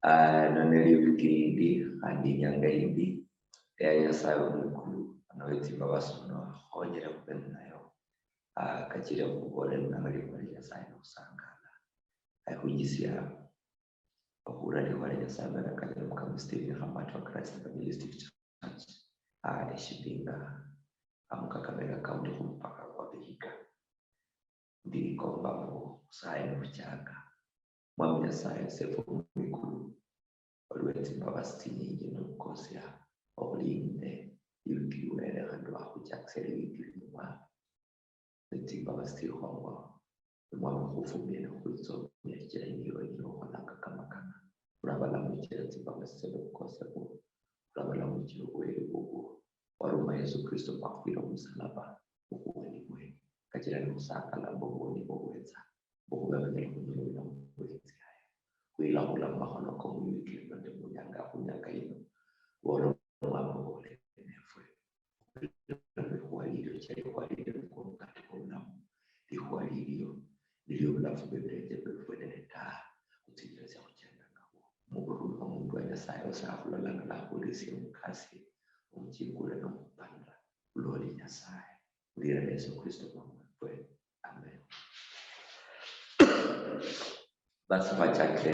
naneliwikirindi andinyanga indi Nyasaye omukulu anawetsimba basono khonyele khubene nayo kachile khubole namalibwa Nyasaye nokusangala khuyisya okhura likhwa Nyasaye balakale mukamisteri khamatu wa Christ Evangelistic Church eshipinga Kakamega County kumpaka kwa Vihiga ndikomba saye n'ubucyaka mwami Nyasaye sefu mikuru olwetsimba basitinyingi n'okukosya okulinde ibikiriwere kandi bakhujaksele ibikiriwa etsimba basitikhongo mwami khufumile khwitsomya chilengiro ilokholanga kamakana khulabalamuchile tsimba basisele khukosya ku khulabalamuchile uwele bubu waruma Yesu Kristo makhwila omusalaba ukhuweni kwe kachila nikhusangala mboboni bowetsa bokhubabanyela khunyolowela mubwenzi ayo khwilakhula mumakhono komuyikililo nde khunyanga ino wolo mwamobole nefwe likhwalilyo chalikhwalilyo likhomukati khobulamu likhwalilyo nilyo bulafu bwebilenje bwefwenene ta khutsindila syakhuchenda ngabo mubululu omundu wa Nyasaye osakhulalanga nakhulisye omukasi omuchingula nomupanda uloli Nyasaye ulira Yesu Kristo mwamwe. Amen. Basi bachake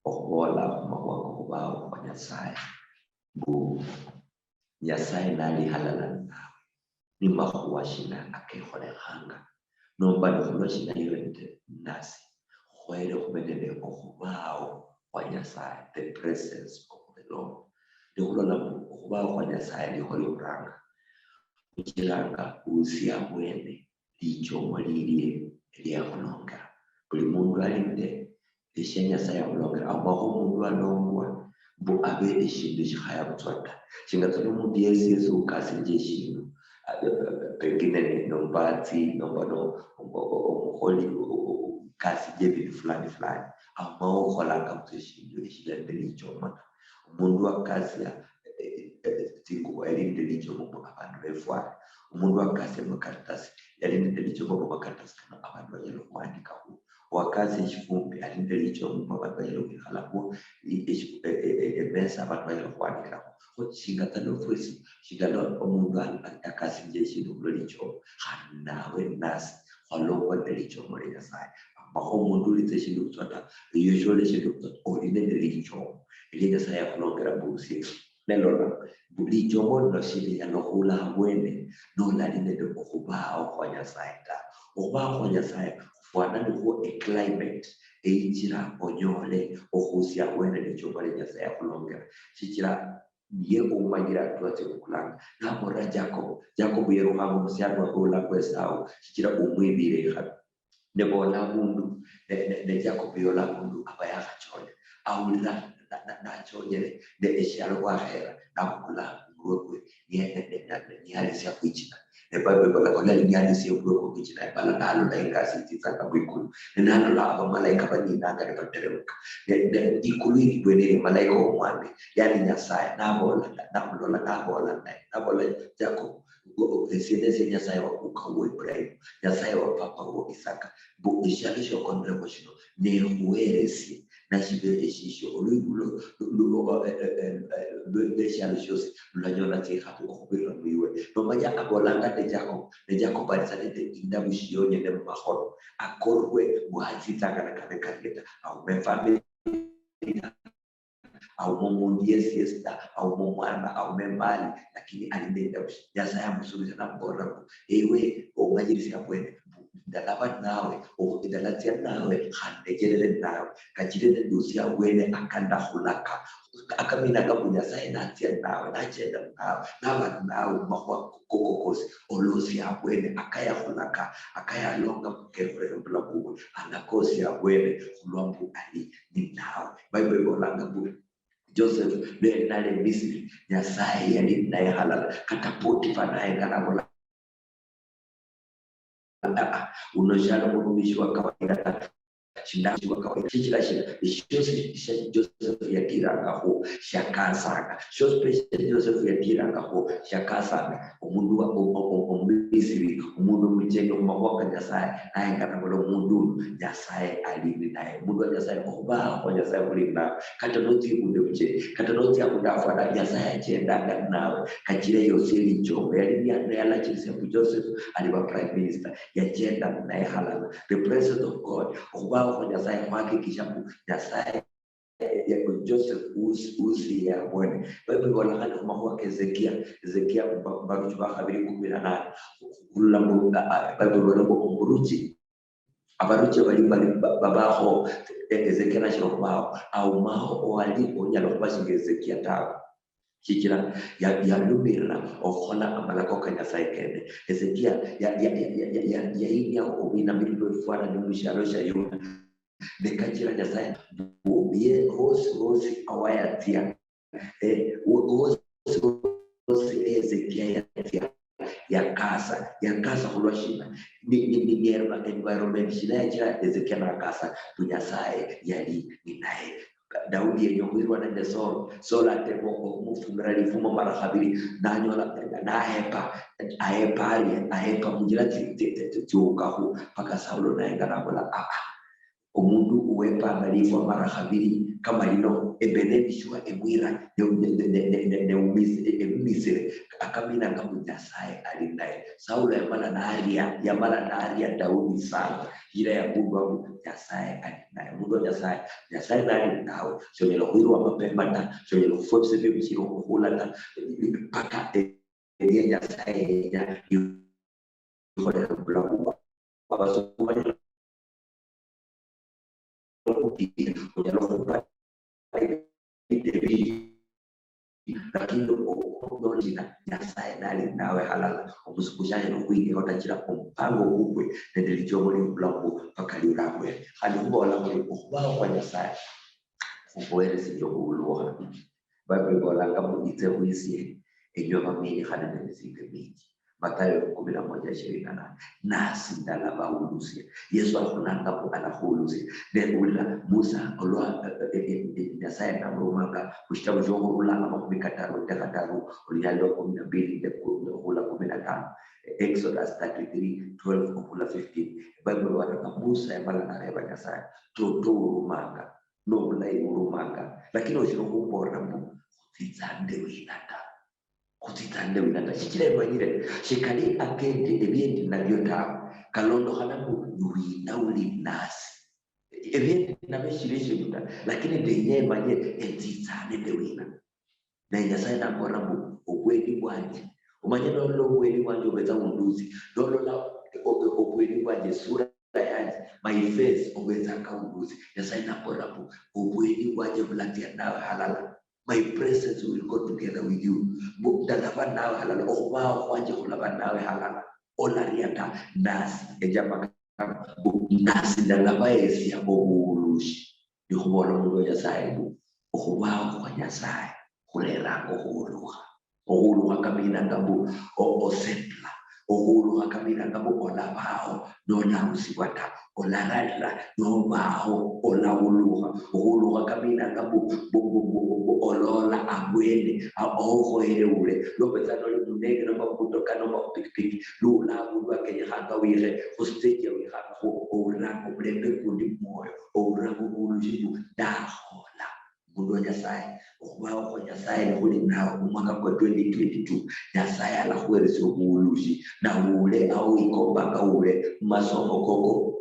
okhubola khumawako khubawo kwa Nyasaye bu Nyasaye nali halala nawe nimakhuwa shina akekholekhanga nomba nikhulo shina iwende nasi khwele khubendele okhubawo kwa Nyasaye, the presence of the Lord. Nikhulola okhubawo kwa Nyasaye likhole khuranga kuchilanga usia mwene lichomo lilye lyakhulonga buli mundu alinde esya Nyasaye akhulongela amakho mundu alongwa mbu abe eshindu shikhaya butswata shingatsona mundu yesi ukasile eshindu pengine nombatsi nomba omukholi kasi jebindu fulani amawo okholanga butswa eshindu eshilende lichomona umundu wakasya tingubo yalinde lichomo mu abantu befwala umundu wakasya makaratasi yalinde lichomo mu makaratasi kano abantu banyala okuwandikaho wakasya ekifumbi alinde lichomo mu abantu banyala okwikhalako emesa abantu banyala okuwandikiraho shingatsana ofwesi shingala omundu akasinja eshindu khulo lichomo khandi nawe nasi khwalongwa nelichomo lya Nyasaye amakho omundu ulitsa eshindu butswata usually eshindu butswata oline nelichomo elya Nyasaye akhulongela mbusi nelola lichomo lino shilinya nokhula habwene nolalinde okhubawo kwa Nyasaye ta okhubawo kwa Nyasaye khufwana nikho climate eichira onyole okhusya habwene lichomo lya Nyasaye akhulongela shichira niye umanyira tuwatse kukulanga namora Jacob yerukhanga omusyano wakhulanga Esau shichira umwibile ikhabi nebola mundu ne Jacob yola mundu aba yakhachonya awulira nachonyele ne eshyalo wakhera nakukula ngurwe niyalisya kwichina ebible balakola niyalisya ngurwe kwichina bala nalo la ingasi tsaka kwikulu nalo la abamalayika baninanga ne bateremuka ne ikulu ibwene malayika omwami yani Nyasaye nabola Jacob esiyene Nyasaye wakuka Ibrahim Nyasaye wa papa wa Isaka bo ishyalisho kondreko shino ne uweresi nashibe eshisho olugulo lweshyalo shose lulanyola tsekhapo okhubirira mwiwe nomanya abolanga ne Jacob alisanete indabushiyonye ne mumakhono akorwe bwatsitsanga nakabekageta aumefamili aumundu yesiyesita aumomwana aumemali lakini alinde Nyasaye amusubiza nambora ewe omanyirisi abwene ndalaba nawe okudalatia nawe khandegelele nawe kachilele dusi abwene akandakhulaka akamina kamunyasaye natia nawe nachenda nawe naba nawe mahwa kokokosi olosi abwene akayakhulaka akayalonga kukerefere mbulakuwe anakosi abwene khulwambu ali ni nawe bible bolanga bwe Joseph nale Misri Nyasaye yali naye halala katapoti naye kanabola unoshalo murumishi wa kawaida shinda kwa kichila shosi Joseph yatira ngaho shakasanga shosi President Joseph yatira ngaho shakasanga umundu wa ombisiri umundu mujenge kumawaka Nyasaye naye ngakabolo umundu Nyasaye alini naye umundu Nyasaye kuba kwa Nyasaye kulina katonoti kunde katonoti akudafana Nyasaye agenda nawe kachire yoseli nchombe yali yala chisefu Joseph aliwa prime minister yagenda naye halala the presence of God kuba kwa Nyasaye kuhakikisha Nyasaye ya Joseph uzi ya mwene Bible wala kama kwa Ezekia baruch ba habari 18 ulambo Bible wala kwa umburuchi abaruchi bali babaho Ezekia na shirokao au maho walipo nyalo bashinge Ezekia tawo kikira ya lumira okhola amalako Nyasaye kende Ezekia ya inya ubina bililo fwana n'umusharo sha Yuda dekachira Nyasaye ubiye hosi awayatia hosi Ezekia yakasa kulwashina ni environment shida ya Ezekia na kasa Nyasaye yali ninaye Daudi yenyewe na sola temo mufungra lifumo mara habiri nanyola ahepa mujira tukahu paka Saulo na ngarabola umundu uwepa ngalifu mara habiri kama lino ebenebishwa emwira ne umisire akamina kama Nyasaye alinaye Saulo yamala naria Daudi sana ila ya Mungu Nyasaye alinaye Mungu Nyasaye nani nawe shonyelo huiru wa mapemba na shonyelo fopse bibishiro kula na paka Nyasaye ya yuko blanco abaso lakini unaona Nyasaye nali nawe halala umusukushanye nokwige otachira mpango kubwe ndelicho muri blanco pakaliulabwe halumbola muri ubao kwa Nyasaye uboere sivyo kuuluha Bible bolanga mugite wisi ejo bamini halene nisike miji Mathayo 11:28 nasi ndalaba ulusi Yesu afunanga anahulusi nebula Musa olwa Nyasaye na Roma kushtabu jongo ulanga makubikataru takataru ulialo 12 ndekula 15 Exodus 33:12 okula 15 Bible wana Musa yamala na reba Nyasaye toto urumanga no ulai urumanga lakini ushiro kumbora mu tizande winata kutitande winata chikile mwanyire shikali akende ebiendi na lyota kalondo hanamu yuina ulinasi ebiendi na meshirisho yuta lakini denye manye etitande dewina na Nyasaye na mbora mu ukweli wanje umanyeno lo ukweli wanje ubeza unduzi lolo la ukweli wanje sura yaje my face ubeza kaunduzi Nyasaye na mbora mu ukweli wanje bulatia nawe halala my presence will go together with you muktalaba nawe halala okwao wanje kulaba nawe halala olariata nasi ejama nasi ndalaba esi ya bobulushi yokubona umuntu Nyasaye okwao kwa Nyasaye kulera ohuluha kamina ngabu osepla ohuluha kamina ngabu olabao nona usiwata olarala nobao olawuluha ohuluha kamina ngabu olola abwene ahohere ule lopeza no munenge no makutoka no mapikipiki lula bulwa kenya hanga wire hostage we have ora probleme kundi moyo ora bulujibu dahola Mungu Nyasaye kwa kwa Nyasaye kuli nao mwaka kwa 2022 Nyasaye alakuwereso buluji na ule au ikombaka ule masomo koko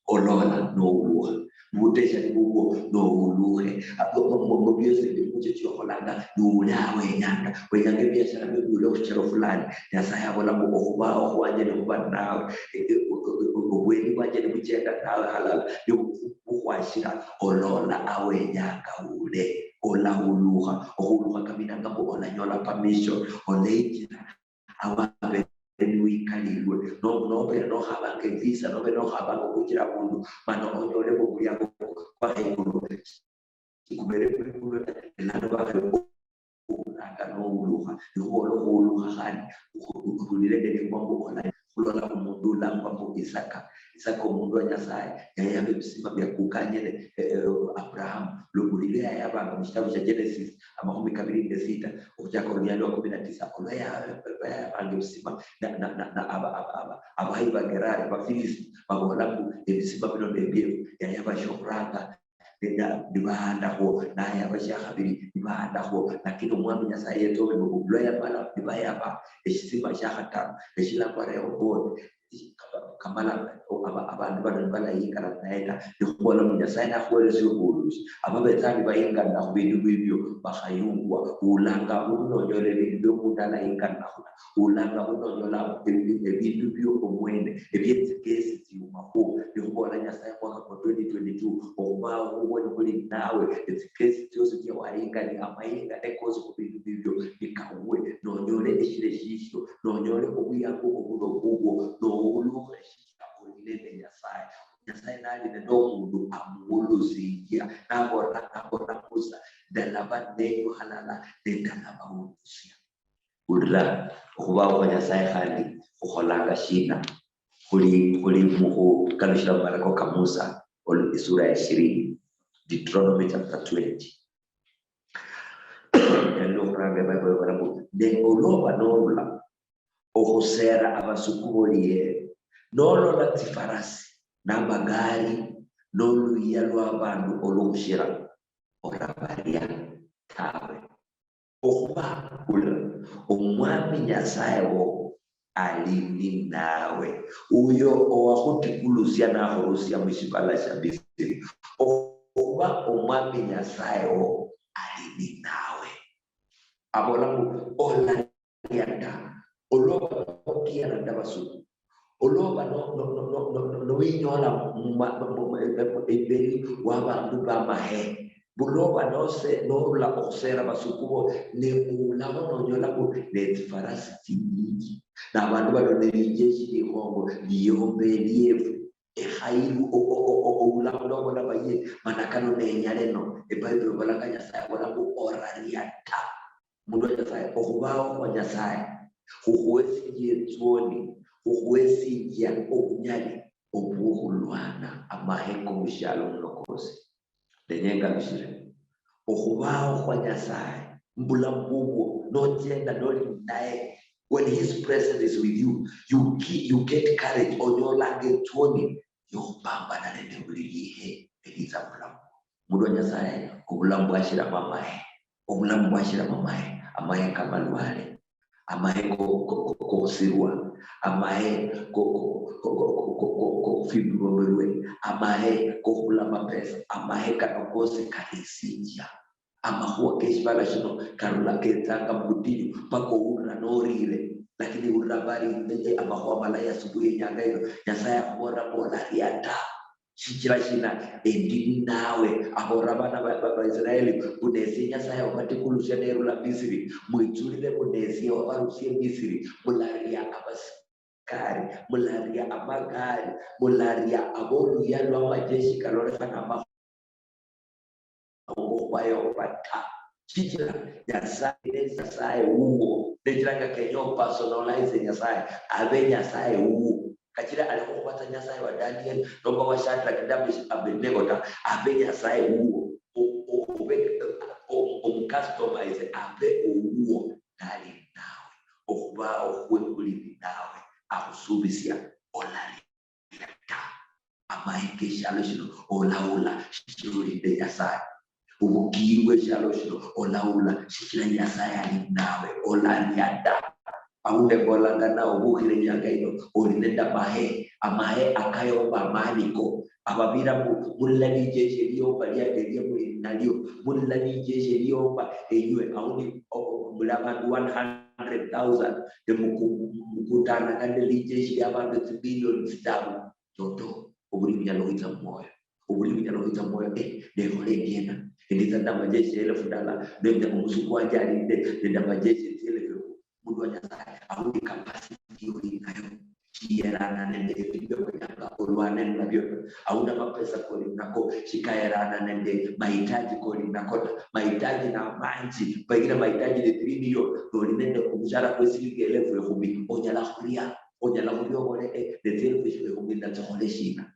olola no uluha mutesha ni bugo no uluhe mo byose bimuche chokolanga nulawe nyanga wenyange biashara byo kuchero fulani Nyasaye abola mu okubao kwanje no banawe ubweni kwanje ni kuchenda nawe halala ukwashira olola awe nyanga ule ola uluha kamina ngabo ola nyola permission oleijina awabe niwikalilwe no habange visa no habange kugira mundu mano onyole mu yango kwa hekuru kubere kuri lando ba anga no uluha yo uluha hani kulileke ni mambo online kulola umundu lamba mu Isaka umundu wa Nyasaye yayabe bisima bya kukanyene Abraham lugulile yabanga mu kitabu cya Genesis 26 okuja ku myalo 19 olaya yabanga bisima na abayi bagerari bafilisti babolambu ebisima bino nebye yayaba shokranga dibahandaho naye abashakabiri dibahandaho lakini umwami Nyasaye yetobe mu gloya bala dibayaba ekisima kyakatano ekilambara yobod kamala abantu bana yingana naenda ndikubona mu Nyasaye nakweleza ubuluzi ababetani bayingana kubintu bibyo bakayungwa ulanga unonyole ibintu kudala yingana ulanga unonyola ibintu byo omwene ebyetsikesi ziumaho ndikubona Nyasaye mwaka 2022 oba ubone kuli nawe etsikesi cyose cyo wayingana amayinga ekoze kubintu bibyo bikawe nonyole ekire shisho nonyole obuyako obulobugo no ulele Nyasaye nali ndomundu amuluzija nabora kuza dalaba neyo halala dalaba usia udla kuba Nyasaye khali ukholanga shina kuli mu kanishira barako kamusa sura ya 20 Deuteronomy chapter 20 ndio kurabe Bible barabu dengoloba nola ohosera abasukuboliye nolo la tifarasi n'amagari n'oluya lw'abantu olw'okushira orabaria tawe okuba omwami Nyasaye wo alini nawe uyo owakutikulusia nahorusia mwishibala sha Misiri okuba omwami Nyasaye wo alini nawe abolamu olalianda oloba okiana ndabasuku oloba no winyola ebeli wabantu bamahe buloba no la osera basukubo ne ulabo nonyola ko ne farasi tingi na abantu badonerijeshi ihongo liyombeliye ehairu ulabo la baye manakano ne nyaleno ebible balanganya saya wala ko orariata mundo Nyasaye okubao kwa Nyasaye uhuwezi yetuoni uhuwezi ya obunyali obuhulwana amaheko mshalo mnokozi lenyenga mshire okubao kwa Nyasaye mbula mbugo notenda noli nae when his presence is with you get courage onyolage tuoni yobamba na nene buliye eliza mulamu mundo Nyasaye obulamu bwashira mamae obulamu bwashira mamae amaye kamalwale amaye kosirwa amaye fibromelwe amaye kohula pesa amaye kanokose kaisija amahuwa keshbala shino karula ketanga mbutinyu pako ura norire lakini urabari nje amahuwa malaya subuhi nyagayo Nyasaye bora riata shikira shina endini nawe ahorabana ba Israeli kunesi Nyasaye wakati kulusha nero la Misiri muitulile kunesi wabarushie Misiri mularia abaskari mularia amagari mularia abolu yalo majeshi kalorefana ma wayo pata shikira Nyasaye uwo ndejiranga kenyo personalize Nyasaye abe Nyasaye uwo kachira alikopata Nyasaye wa Daniel nomba wa Shadrach Damesh Abednego abe Nyasaye uwo customize abe uwo dali nawe okubao kwekuli nawe akusubisia olali amaike shaloshino olaula shikiri de Nyasaye ubukirwe shaloshino olaula shikira Nyasaye ali nawe olali ada aunde bolanga na ubukire nyagaino olinenda mahe amahe akayomba maniko ababira mulani jeje liyo balia delia mulinadio mulani jeje liyo ba enywe auni mulama 100,000 de mukutana kande jeje y'abantu billion stabu toto ubuli byaloita moyo de hole diena ndizanda majeje $1,000 de musuku ajali de majeje zile mundo Nyasaye auni capacity ulinayo kierana nende video kwa olwane nabyo auna mapesa kwa nako shikaerana nende mahitaji kwa nako mahitaji na manji pengine mahitaji ni 3 million ndio nende kumshara kwa shilingi 10,000 onyala kulia onyala kubyobole the kuminda tsoleshina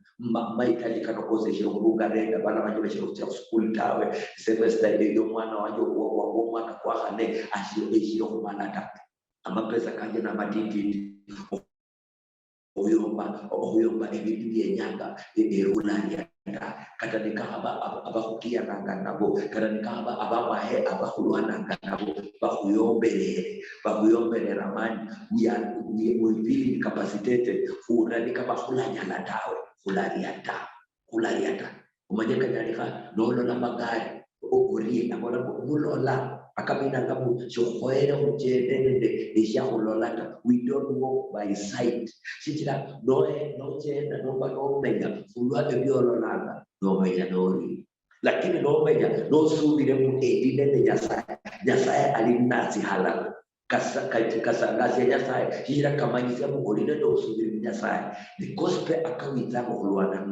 mahitaji kanokose shiro kugarenda bana banje bashiro ku school tawe semester yo mwana wanje wo mwaka kwa hane ashiro kumanata amapesa kanje na matiti oyomba ebibili enyanga erulanya kata nikaba abahukia nabo kata nikaba ababahe abahulwana nabo bahuyombele ramani we feel incapacitated fulani kama hulanya na tawe hulariata umanyeka nyalika lolo na magari uri na mulola akamina ngabu shokoere ujedende isha hulolata. We don't walk by sight. Sitira no chenda no menya fulwa ebyololanga no menya nori lakini no menya no subire mu edine nyasaye alinasi halala kasangasi nyasaye hira kamanyisa mu olina no subire nyasaye the gospel akawita mu hulwana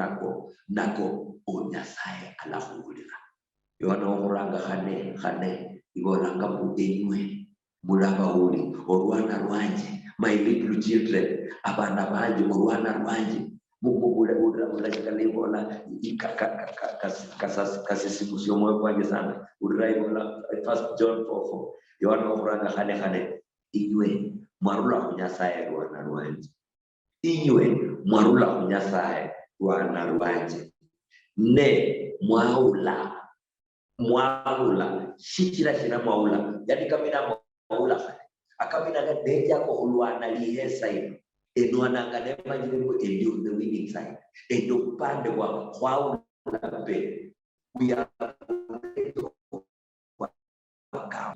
nako o nyasaye alahulira yona okuranga hane ibolanga mudenywe mulaba uli olwana rwanje my little children abana banje olwana rwanje mukubula chikalibola kasisimusyo moyo kwanje sana uraibola 1 John 4:4 yona okuranga hane inywe mwarula kunyasaye rwana rwanje inywe mwarula kunyasaye rwana rwanje ne mwaula shikira mwaula yani kamina mwaula akamina gadeja ko ulwana lihesa ino enwana ngane majiribu on the winning side endo pande wa kwaula be we are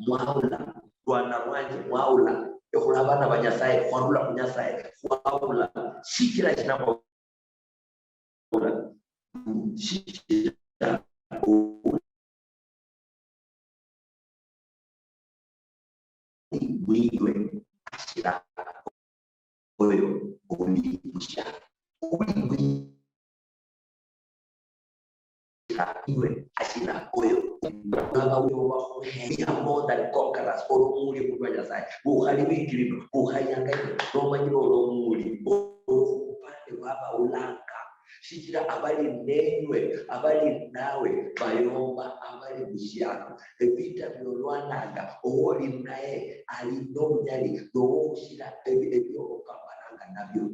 mwaula rwana wanje mwaula ekulabana banyasaye kwarula kunyasaye mwaula shikira mwaula shikira mwiwe ashira oyo ulimusha iwe ashira oyo baba uyo ya more than conquerors oromuli kubanya sai buhalibi kiribu buhayanga romanyiro oromuli upande baba ulanga shikira abali nenywe abali nawe bayomba abali bushiyano ebita byolwanaga owoli naye alinomnyali doshira ebyo okabaranga nabyo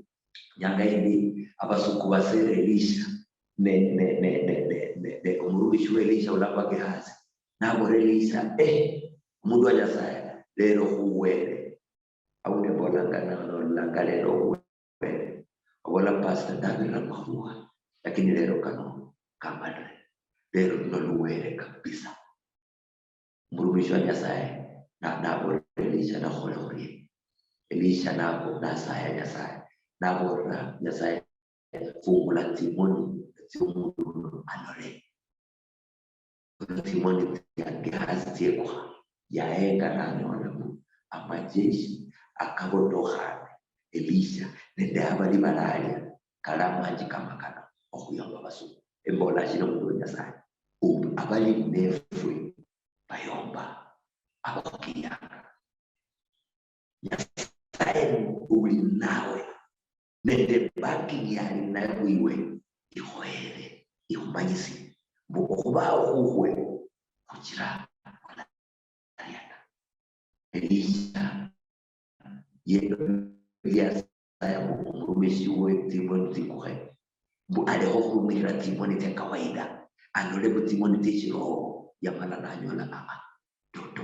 nyanga indi abasuku basere Elisha ne umurubishu Elisha ulapa gehazi nabo Elisha umundu wa Nyasaye lero huwele au ne bolanga na langa lero huwele wala pasta dabira mahua lakini lero kano kamadre lero noluwele kabisa murubishu wa Nyasaye na Elisha na hore Elisha nabo nasaya Nyasaye nabo na Nyasaye fungula timoni timundu anore timoni Gehazi tiekwa yaenga nanyona amajeshi akabodohana Elisha nende abali balalia kalamanji kamakana okuyamba basuku embola shino mundu Nyasaye abali nefwe bayomba abakiyanga Nyasaye uli nawe nende baki yali nawe ihoere ihumanyisi okubaho huwe kugira Elisha yasaya murumishi we timoni tikuhe aleho kurumira timoni tia kawaida anole timoni tichiro yamala nanyola toto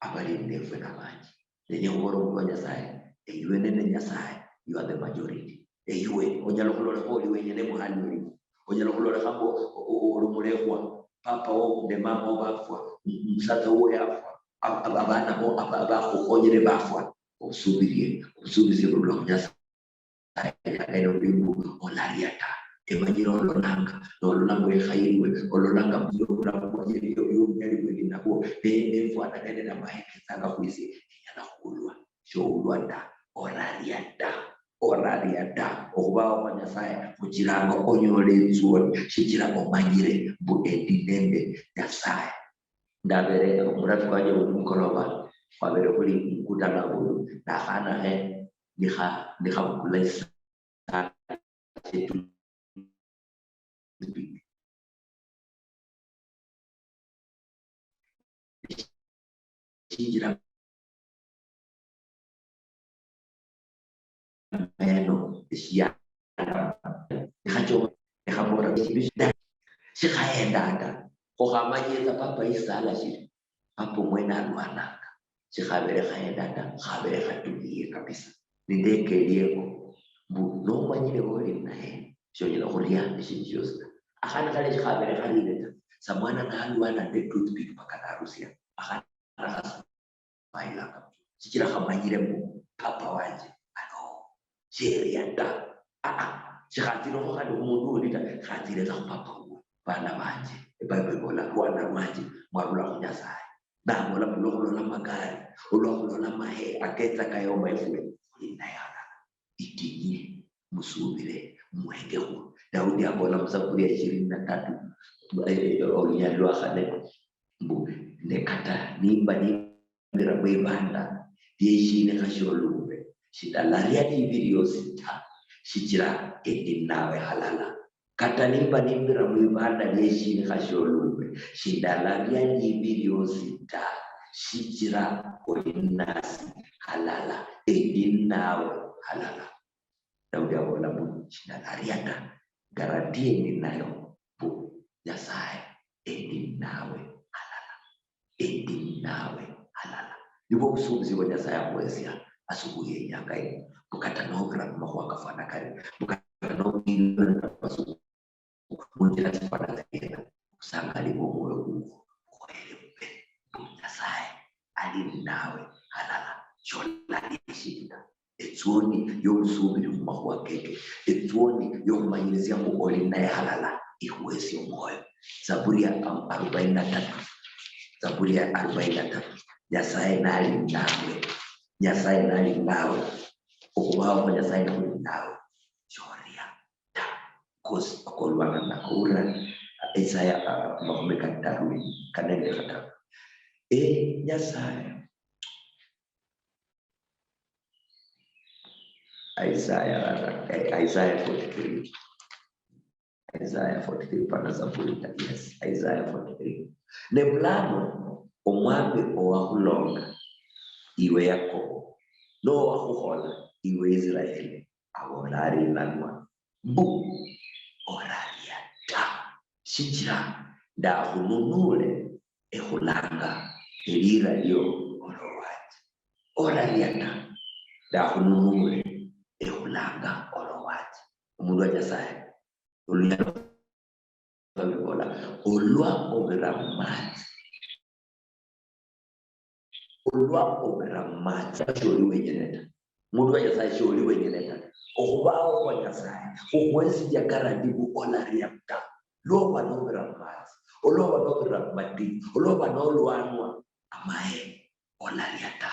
abali nefwe na banji nenye ngoro kwa Nyasaye eyuwe nene Nyasaye you are the majority eyuwe onyalo kulole holi wenye ne muhali uli onyalo kulole hambo urumulekwa papa wo ne mama wo bafwa msata wo yafwa abana bo abakonyere bafwa usubizie kurula Nyasaye eno bimbu olariata emanyiro ololanga ekhayirwe ololanga muyokula mwaje yo nyali kwegina ko nefwana nene na maheke sanga kwisi yana kulwa showulwanda orariata okubawo kwa Nyasaye kukiranga onyole nzuoni shikira omanyire bu edinende Nyasaye ndabere omuratu wanje umukoloba wabere kuli mkutana hulu na hana Ni kulai sa itu hijira eno ya hacho hamora bisda shikaenda ko kamanyeza papa isala shiri hapo mwena alwana shikhabere khaenda khabere khatulie kabisa nindeke lieko bu no manyile wori naye shonyela kulia nishinjos akhana kale shikhabere khalile samwana na alwana de toothpick pakana harusi akhana baila sikira kamanyile mu papa wanje Seriata, sekatiro kan umudu kita katire tak papa bana manje, Bible bola kuana manje, marula kunyasai. Nah bola pulo magari, ulo mahe, aketa kayo maifu, inayana, itinye, musubire, muhengehu. Daudi abola msaburia 23, olinya lua kane, nekata nimba banda, dieshi nekasholu. Shida laria di video sita shijira nawe halala kata nimba nimbira mwibanda yeshi ni khasholuwe shida laria di video sita shijira nasi halala nawe halala Daudi abola mu shida laria ta garantie ni nayo bu yasaye nawe halala nawe halala yuko kusubizi kwa yasaye mwezia asubuhi nyakai bukata nogra mahwa kafana kari bukata nogra pasu munjira sepana tena usanga libomoyo kuele mpe bunyasaye ali nawe halala shola lishinda etuoni yomsubiri mahwa keke etuoni yomanyizia muoli naye halala ihuwezi moyo Zaburi ya 43 Nyasaye nali nawe Nyasaye nali nawe ukubaho Nyasaye nali nawe shoria ta kos akolwana na kura Isaya makumeka darui kanende kata Nyasaye Isaiah 43 pana Zaburi yes Isaiah 43 ne mlano omwambe owakulonga iwe Yakobo no wakuhola iwe Israeli awolari lanwa bu oraria ta shijira da hununule ehulanga elira yo orowaji oraria ta da hununule ehulanga orowaji umundu wa Nyasaye olunya olwa oberamati sholi wenyeneta mundu wa Nyasaye sholi wenyeneta okubaho kwa Nyasaye okwezi jakarandibu olariamta loba noberamati oloba noberamati oloba nolwanwa amae olariata